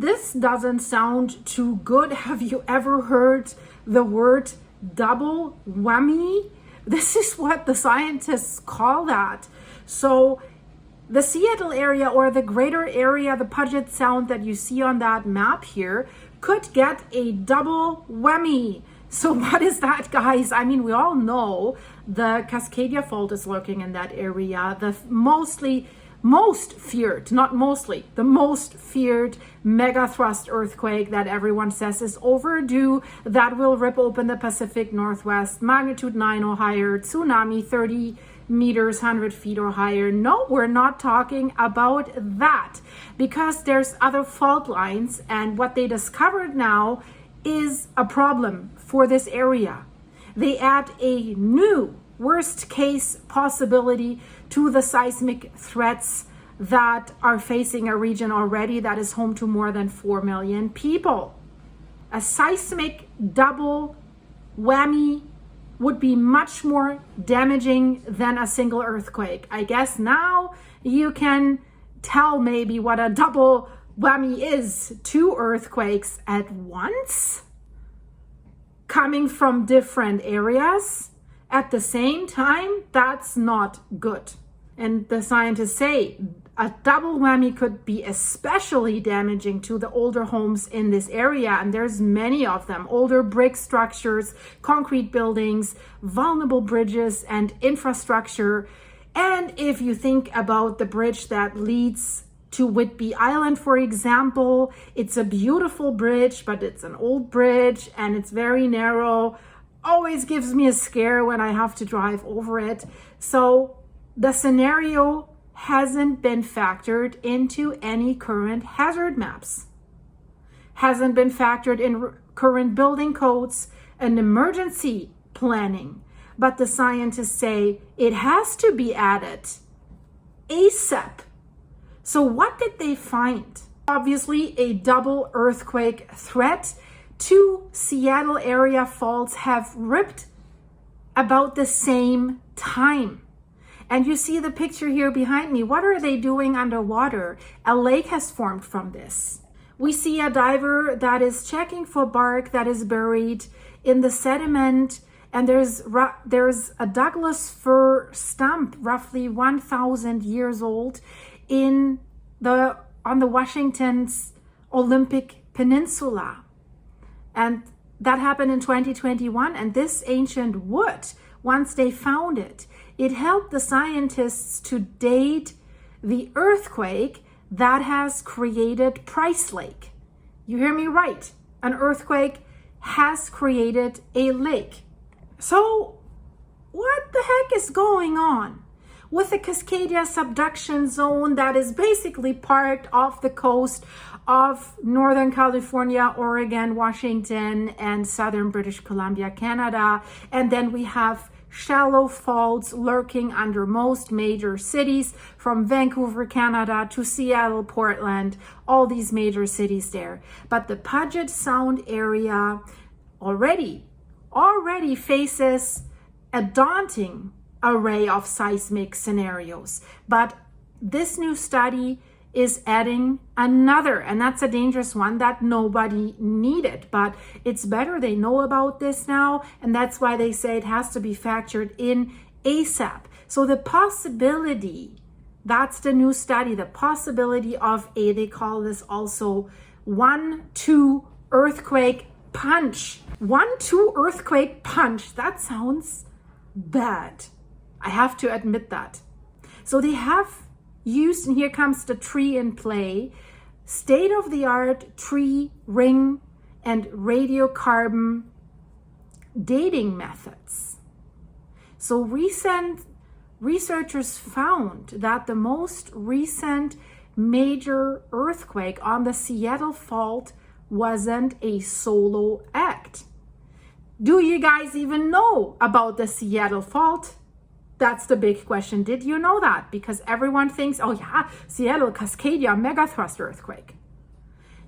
This doesn't sound too good. Have you ever heard the word double whammy? This is what the scientists call that. So the Seattle area or the greater area, the Puget Sound that you see on that map here, could get a double whammy. So what is that, guys? I mean, we all know the Cascadia Fault is lurking in that area. The most feared megathrust earthquake that everyone says is overdue, that will rip open the Pacific Northwest, magnitude 9 or higher, tsunami 30 meters, 100 feet or higher. No, we're not talking about that, because there's other fault lines, and what they discovered now is a problem for this area. They add a new worst case possibility to the seismic threats that are facing a region already that is home to more than 4 million people. A seismic double whammy would be much more damaging than a single earthquake. I guess now you can tell maybe what a double whammy is. 2 earthquakes at once, coming from different areas at the same time. That's not good. And the scientists say a double whammy could be especially damaging to the older homes in this area. And there's many of them: older brick structures, concrete buildings, vulnerable bridges and infrastructure. And if you think about the bridge that leads to Whidbey Island, for example, it's a beautiful bridge, but it's an old bridge and it's very narrow. Always gives me a scare when I have to drive over it. So the scenario hasn't been factored into any current hazard maps, hasn't been factored in current building codes and emergency planning. But the scientists say it has to be added ASAP. So what did they find? Obviously, a double earthquake threat. 2 Seattle area faults have ripped about the same time. And you see the picture here behind me. What are they doing underwater? A lake has formed from this. We see a diver that is checking for bark that is buried in the sediment. And there's a Douglas fir stump, roughly 1,000 years old, on the Washington's Olympic Peninsula. And that happened in 2021. And this ancient wood, once they found it, it helped the scientists to date the earthquake that has created Price Lake. You hear me right. An earthquake has created a lake. So what the heck is going on with the Cascadia subduction zone that is basically parked off the coast of Northern California, Oregon, Washington, and Southern British Columbia, Canada? And then we have shallow faults lurking under most major cities, from Vancouver, Canada, to Seattle, Portland, all these major cities there. But the Puget Sound area already faces a daunting array of seismic scenarios. But this new study is adding another, and that's a dangerous one that nobody needed. But it's better they know about this now, and that's why they say it has to be factored in ASAP. So the possibility, that's the new study, the possibility of they call this also 1-2 earthquake punch. 1-2 earthquake punch. That sounds bad. I have to admit that. So they have used, and here comes the tree in play, state-of-the-art tree ring and radiocarbon dating methods. So recent researchers found that the most recent major earthquake on the Seattle Fault wasn't a solo act. Do you guys even know about the Seattle Fault? That's the big question. Did you know that? Because everyone thinks, oh yeah, Seattle, Cascadia, megathrust earthquake.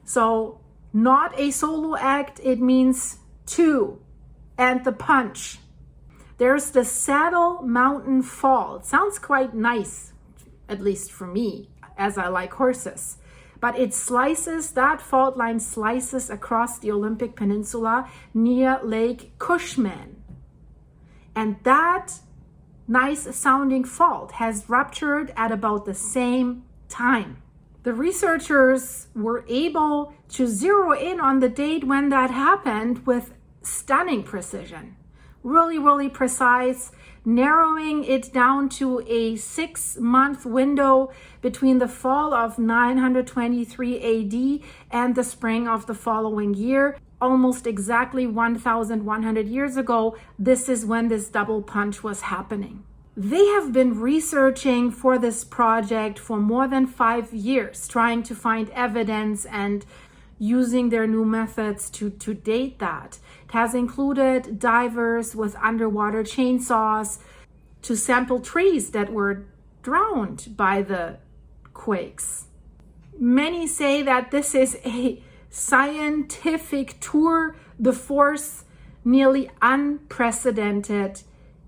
So not a solo act, it means 2, and the punch. There's the Saddle Mountain Fault. Sounds quite nice, at least for me, as I like horses. but that fault line slices across the Olympic Peninsula near Lake Cushman. And that nice sounding fault has ruptured at about the same time. The researchers were able to zero in on the date when that happened with stunning precision. Really, really precise, narrowing it down to a 6-month window between the fall of 923 AD and the spring of the following year. Almost exactly 1,100 years ago, this is when this double punch was happening. They have been researching for this project for more than 5 years, trying to find evidence and using their new methods to date that. It has included divers with underwater chainsaws to sample trees that were drowned by the quakes. Many say that this is a scientific tour de force nearly unprecedented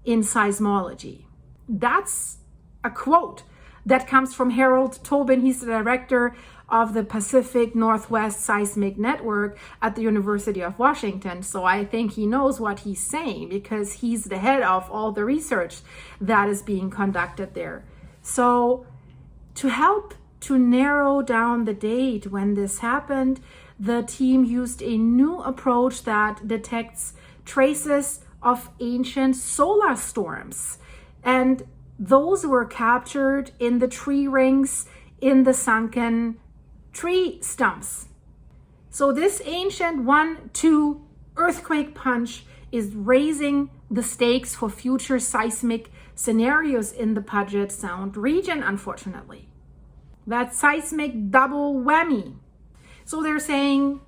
in seismology. That's a quote that comes from Harold Tobin. He's the director of the Pacific Northwest Seismic Network at the University of Washington. So I think he knows what he's saying because he's the head of all the research that is being conducted there. So to help to narrow down the date when this happened, the team used a new approach that detects traces of ancient solar storms. And those were captured in the tree rings in the sunken tree stumps. So this ancient 1-2 earthquake punch is raising the stakes for future seismic scenarios in the Puget Sound region, unfortunately. That seismic double whammy. So they're saying,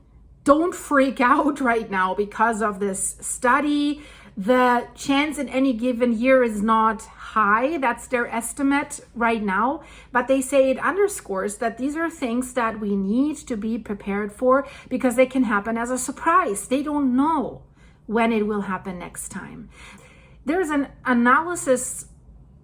don't freak out right now because of this study. The chance in any given year is not high. That's their estimate right now. But they say it underscores that these are things that we need to be prepared for because they can happen as a surprise. They don't know when it will happen next time. There's an analysis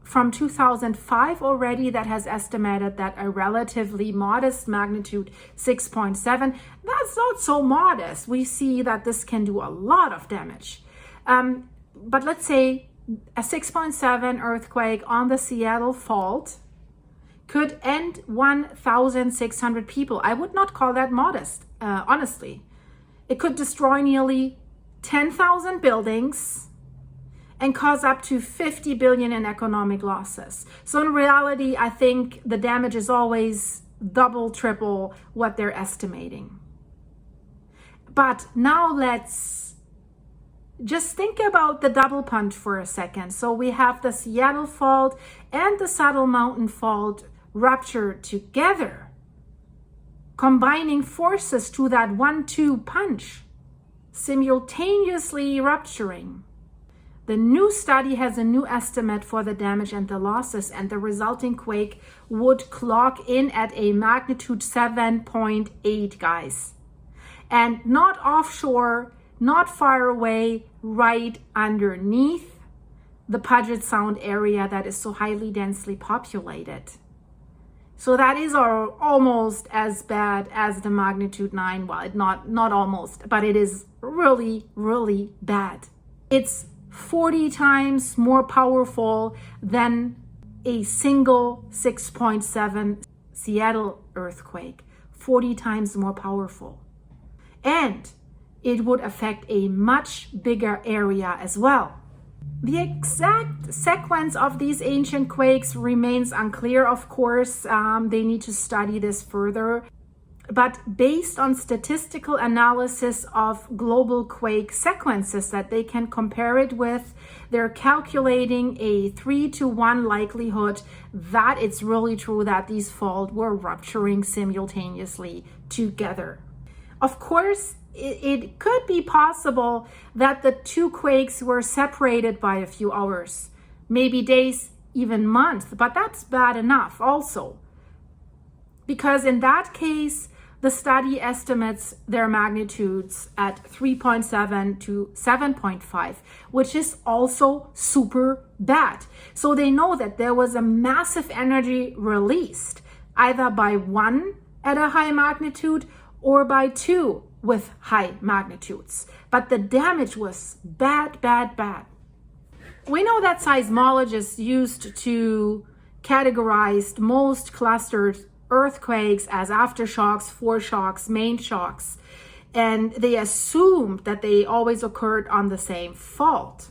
from 2005 already that has estimated that a relatively modest magnitude 6.7, that's not so modest. We see that this can do a lot of damage. But let's say a 6.7 earthquake on the Seattle fault could end 1,600 people. I would not call that modest, honestly. It could destroy nearly 10,000 buildings and cause up to 50 billion in economic losses. So in reality, I think the damage is always double, triple what they're estimating. But now let's just think about the double punch for a second. So we have the Seattle fault and the Saddle Mountain fault ruptured together, combining forces to that 1-2 punch, simultaneously rupturing. The new study has a new estimate for the damage and the losses, and the resulting quake would clock in at a magnitude 7.8, guys. And not offshore, not far away, right underneath the Puget Sound area that is so highly densely populated. So that is almost as bad as the magnitude 9. Well, not almost, but it is really, really bad. It's 40 times more powerful than a single 6.7 Seattle earthquake. 40 times more powerful. And it would affect a much bigger area as well. The exact sequence of these ancient quakes remains unclear, of course. They need to study this further. But based on statistical analysis of global quake sequences that they can compare it with, they're calculating a 3-to-1 likelihood that it's really true that these faults were rupturing simultaneously together. Of course, it could be possible that the two quakes were separated by a few hours, maybe days, even months, but that's bad enough also. Because in that case, the study estimates their magnitudes at 3.7 to 7.5, which is also super bad. So they know that there was a massive energy released either by one at a high magnitude or by 2 with high magnitudes. But the damage was bad, bad, bad. We know that seismologists used to categorize most clustered earthquakes as aftershocks, foreshocks, main shocks, and they assumed that they always occurred on the same fault.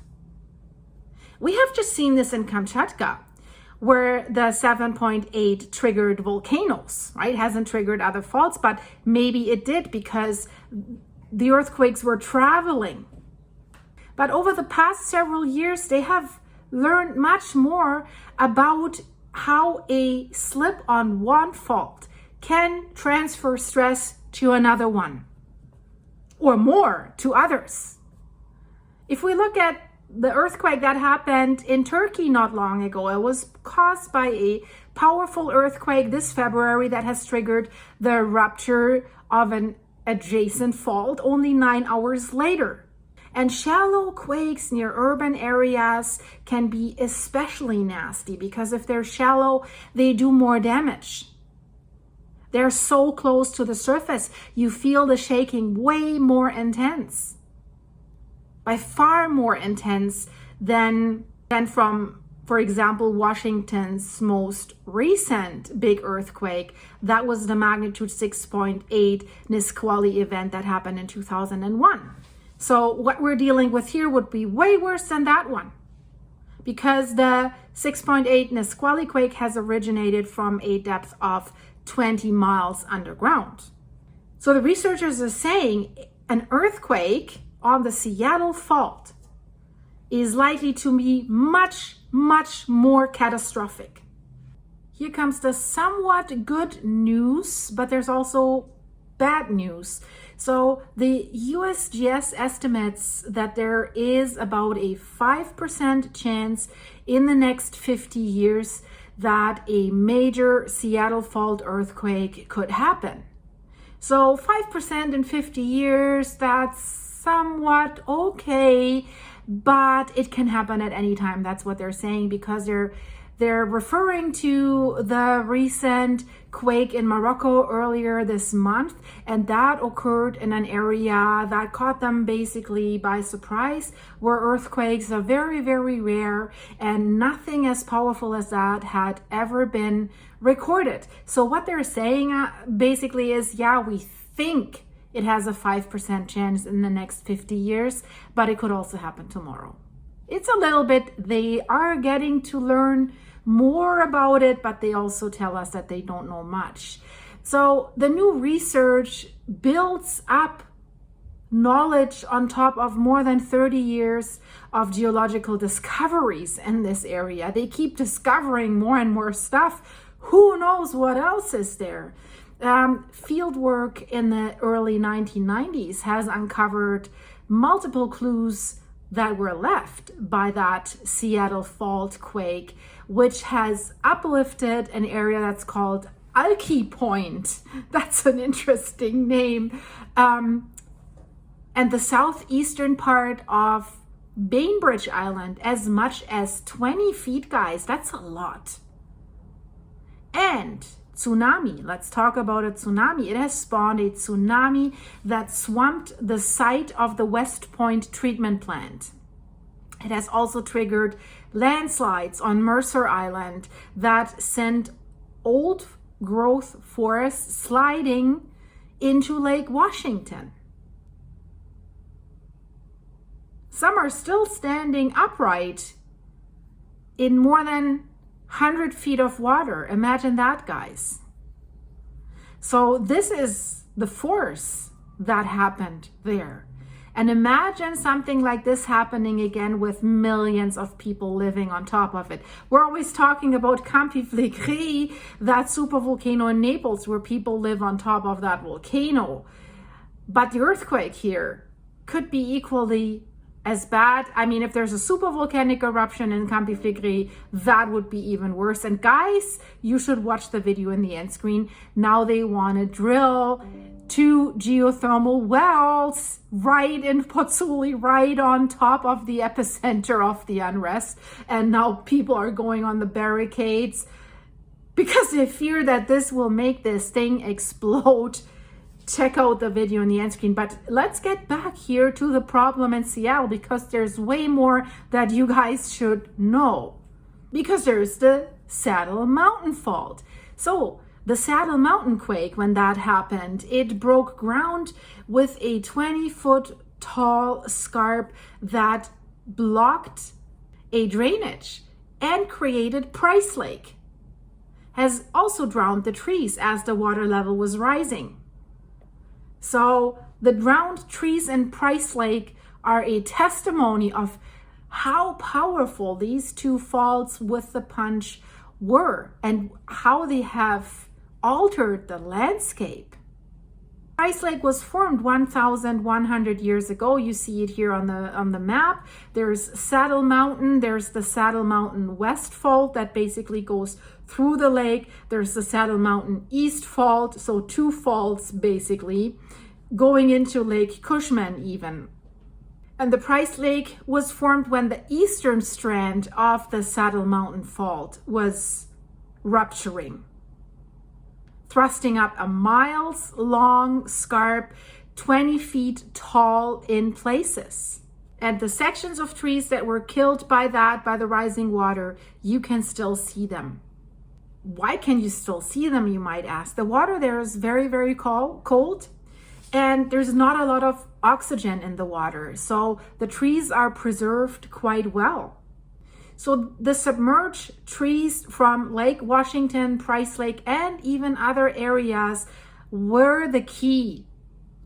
We have just seen this in Kamchatka, where the 7.8 triggered volcanoes, right? It hasn't triggered other faults, but maybe it did because the earthquakes were traveling. But over the past several years, they have learned much more about how a slip on one fault can transfer stress to another one, or more to others. If we look at the earthquake that happened in Turkey not long ago, it was caused by a powerful earthquake this February that has triggered the rupture of an adjacent fault only 9 hours later. And shallow quakes near urban areas can be especially nasty because if they're shallow, they do more damage. They're so close to the surface, you feel the shaking way more intense. By far more intense than from, for example, Washington's most recent big earthquake. That was the magnitude 6.8 Nisqually event that happened in 2001. So what we're dealing with here would be way worse than that one, because the 6.8 Nisqually quake has originated from a depth of 20 miles underground. So the researchers are saying an earthquake on the Seattle fault is likely to be much, much more catastrophic. Here comes the somewhat good news, but there's also bad news. So the USGS estimates that there is about a 5% chance in the next 50 years that a major Seattle fault earthquake could happen. So 5% in 50 years, that's somewhat okay, but it can happen at any time. That's what they're saying, because they're referring to the recent quake in Morocco earlier this month, and that occurred in an area that caught them basically by surprise, where earthquakes are very, very rare, and nothing as powerful as that had ever been recorded. So what they're saying basically is, yeah, we think it has a 5% chance in the next 50 years, but it could also happen tomorrow. It's a little bit, they are getting to learn more about it, but they also tell us that they don't know much. So the new research builds up knowledge on top of more than 30 years of geological discoveries in this area. They keep discovering more and more stuff. Who knows what else is there? Field work in the early 1990s has uncovered multiple clues that were left by that Seattle fault quake, which has uplifted an area that's called Alki Point. That's an interesting name. And the southeastern part of Bainbridge Island, as much as 20 feet, guys. That's a lot. And tsunami. Let's talk about a tsunami. It has spawned a tsunami that swamped the site of the West Point treatment plant. It has also triggered landslides on Mercer Island that sent old growth forests sliding into Lake Washington. Some are still standing upright in more than 100 feet of water. Imagine that, guys. So this is the force that happened there. And imagine something like this happening again with millions of people living on top of it. We're always talking about Campi Flegrei, that supervolcano in Naples, where people live on top of that volcano. But the earthquake here could be equally as bad. I mean, if there's a supervolcanic eruption in Campi Flegrei, that would be even worse. And guys, you should watch the video in the end screen. Now they want to drill 2 geothermal wells right in Pozzoli, right on top of the epicenter of the unrest. And now people are going on the barricades. because they fear that this will make this thing explode. Check out the video on the end screen. But let's get back here to the problem in Seattle, because there's way more that you guys should know. Because there's the Saddle Mountain fault. So the Saddle Mountain quake, when that happened, it broke ground with a 20-foot tall scarp that blocked a drainage and created Price Lake. Has also drowned the trees as the water level was rising. So the drowned trees in Price Lake are a testimony of how powerful these two faults with the punch were and how they have altered the landscape. Price Lake was formed 1,100 years ago. You see it here on the map. There's Saddle Mountain. There's the Saddle Mountain West Fault that basically goes through the lake. There's the Saddle Mountain East Fault. So two faults basically going into Lake Cushman even. And the Price Lake was formed when the eastern strand of the Saddle Mountain Fault was rupturing, thrusting up a miles-long scarp, 20 feet tall in places. And the sections of trees that were killed by the rising water, you can still see them. Why can you still see them, you might ask? The water there is very, very cold, and there's not a lot of oxygen in the water. So the trees are preserved quite well. So the submerged trees from Lake Washington, Price Lake, and even other areas were the key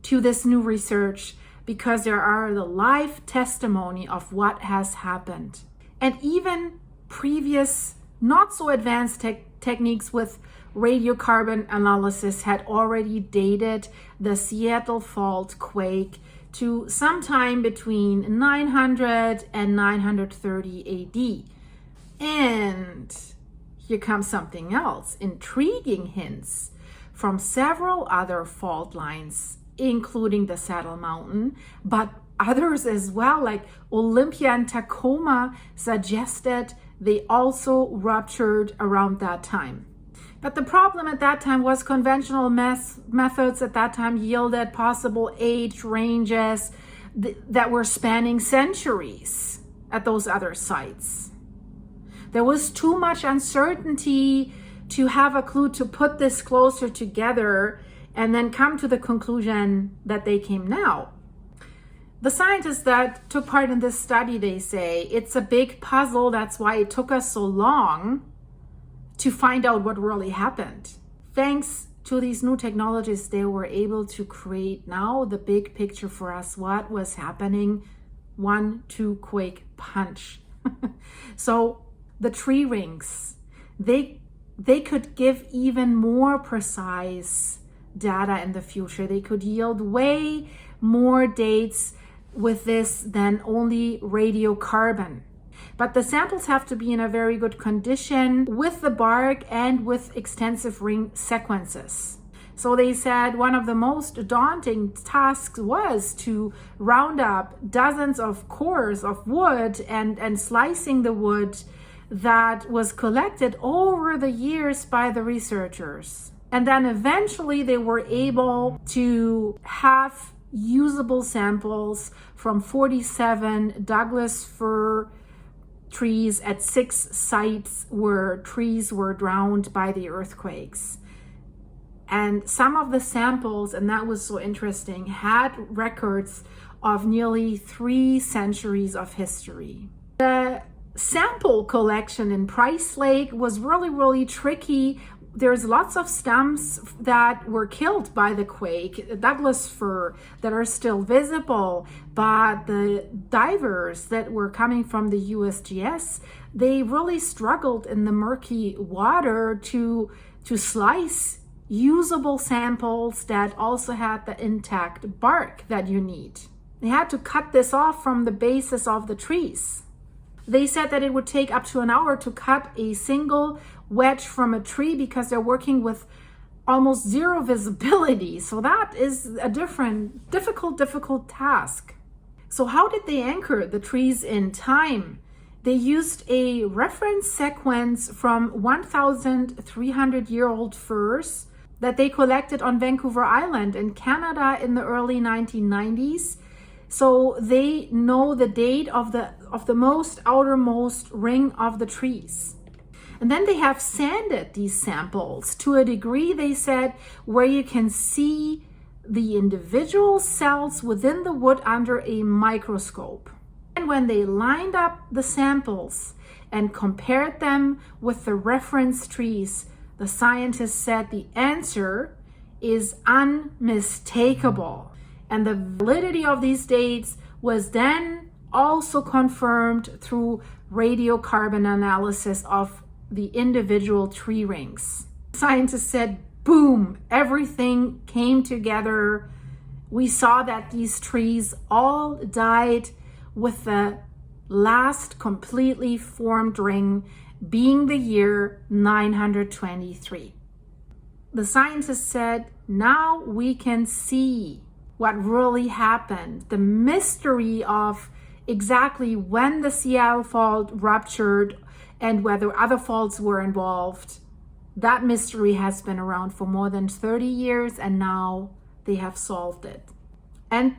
to this new research, because there are the live testimony of what has happened. And even previous not so advanced techniques with radiocarbon analysis had already dated the Seattle Fault quake to sometime between 900 and 930 AD. And here comes something else, intriguing hints from several other fault lines, including the Saddle Mountain, but others as well, like Olympia and Tacoma, suggested they also ruptured around that time. But the problem at that time was conventional methods at that time yielded possible age ranges that were spanning centuries at those other sites. There was too much uncertainty to have a clue to put this closer together and then come to the conclusion that they came now. The scientists that took part in this study, they say it's a big puzzle. That's why it took us so long to find out what really happened. Thanks to these new technologies, they were able to create now the big picture for us, what was happening. 1-2 quake punch. So the tree rings, they could give even more precise data in the future. They could yield way more dates with this than only radiocarbon. But the samples have to be in a very good condition with the bark and with extensive ring sequences. So they said one of the most daunting tasks was to round up dozens of cores of wood and slicing the wood that was collected over the years by the researchers. And then eventually they were able to have usable samples from 47 Douglas fir trees at 6 sites where trees were drowned by the earthquakes. And some of the samples, and that was so interesting, had records of nearly 3 centuries of history. The sample collection in Price Lake was really, really tricky. There's lots of stumps that were killed by the quake, Douglas fir, that are still visible, but the divers that were coming from the USGS, they really struggled in the murky water to slice usable samples that also had the intact bark that you need. They had to cut this off from the bases of the trees. They said that it would take up to an hour to cut a single wedge from a tree because they're working with almost zero visibility. So that is a difficult task. So how did they anchor the trees in time They used a reference sequence from 1,300-year-old furs that they collected on Vancouver Island in Canada in the early 1990s. So they know the date of the most outermost ring of the trees. And then they have sanded these samples to a degree, they said, where you can see the individual cells within the wood under a microscope. And when they lined up the samples and compared them with the reference trees, the scientists said the answer is unmistakable. And the validity of these dates was then also confirmed through radiocarbon analysis of the individual tree rings. Scientists said, boom, everything came together. We saw that these trees all died with the last completely formed ring being the year 923. The scientists said, now we can see what really happened. The mystery of exactly when the Seattle fault ruptured and whether other faults were involved, that mystery has been around for more than 30 years, and now they have solved it. And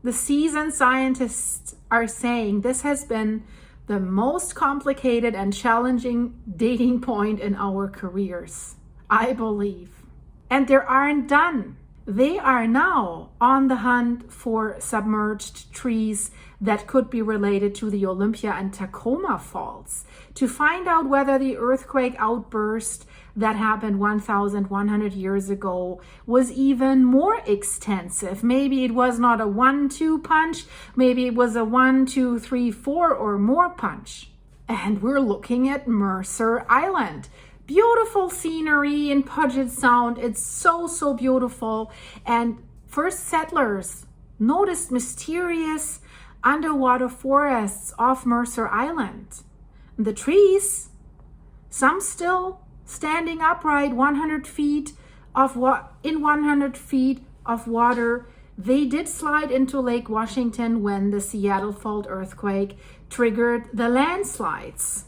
the seasoned scientists are saying this has been the most complicated and challenging dating point in our careers, I believe. And they aren't done. They are now on the hunt for submerged trees that could be related to the Olympia and Tacoma faults to find out whether the earthquake outburst that happened 1,100 years ago was even more extensive. Maybe it was not a 1-2 punch, maybe it was a 1-2-3-4 or more punch. And we're looking at Mercer Island. Beautiful scenery in Puget Sound. It's so beautiful. And first settlers noticed mysterious underwater forests off Mercer Island. And the trees, some still standing upright 100 feet of in 100 feet of water. They did slide into Lake Washington when the Seattle fault earthquake triggered the landslides.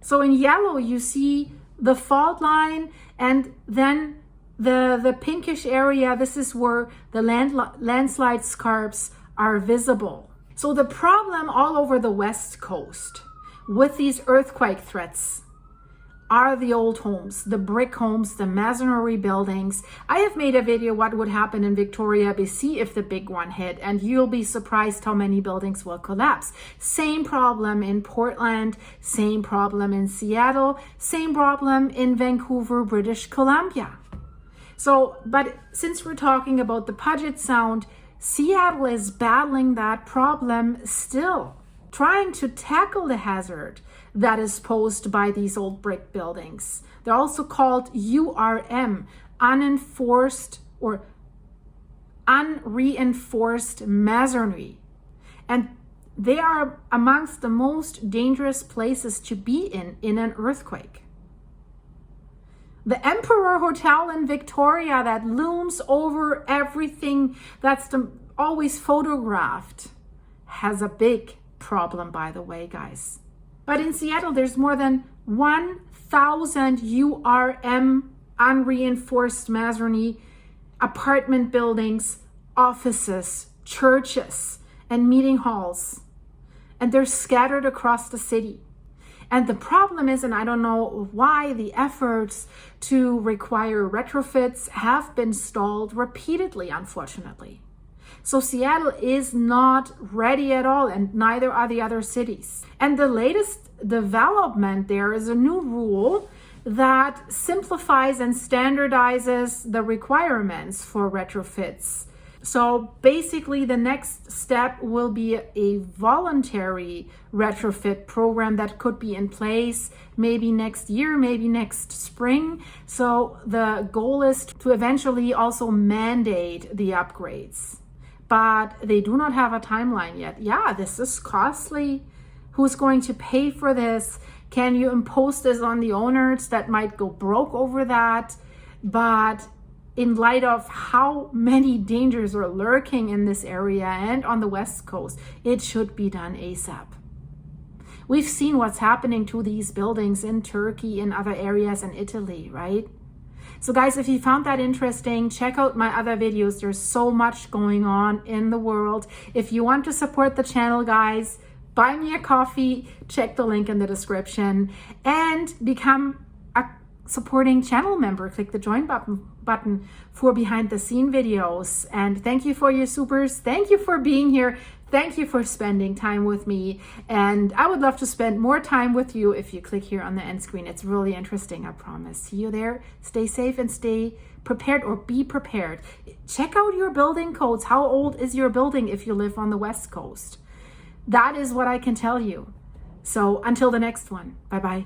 So in yellow you see the fault line, and then the pinkish area, this is where the landslide scarps are visible. So the problem all over the West Coast with these earthquake threats are the old homes, the brick homes, the masonry buildings. I have made a video what would happen in Victoria, BC if the big one hit, and you'll be surprised how many buildings will collapse. Same problem in Portland, same problem in Seattle, same problem in Vancouver, British Columbia. So, but since we're talking about the Puget Sound, Seattle is battling that problem still, trying to tackle the hazard that is posed by these old brick buildings. They're also called URM, unenforced or unreinforced masonry. And they are amongst the most dangerous places to be in an earthquake. The Emperor Hotel in Victoria that looms over everything that's always photographed has a big problem, by the way, guys. But in Seattle, there's more than 1,000 URM, unreinforced masonry, apartment buildings, offices, churches, and meeting halls. And they're scattered across the city. And the problem is, and I don't know why, the efforts to require retrofits have been stalled repeatedly, unfortunately. So Seattle is not ready at all, and neither are the other cities. And the latest development there is a new rule that simplifies and standardizes the requirements for retrofits. So basically the next step will be a voluntary retrofit program that could be in place maybe next year, maybe next spring. So the goal is to eventually also mandate the upgrades. But they do not have a timeline yet. Yeah, this is costly. Who's going to pay for this? Can you impose this on the owners that might go broke over that? But in light of how many dangers are lurking in this area and on the West Coast, it should be done ASAP. We've seen what's happening to these buildings in Turkey, in other areas, in Italy, right? So guys, if you found that interesting, check out my other videos. There's so much going on in the world. If you want to support the channel, guys, buy me a coffee, check the link in the description, and become a supporting channel member. Click the join button for behind the scene videos. And thank you for your supers. Thank you for being here. Thank you for spending time with me. And I would love to spend more time with you if you click here on the end screen. It's really interesting, I promise. See you there. Stay safe and stay prepared, or be prepared. Check out your building codes. How old is your building if you live on the West Coast? That is what I can tell you. So until the next one, bye-bye.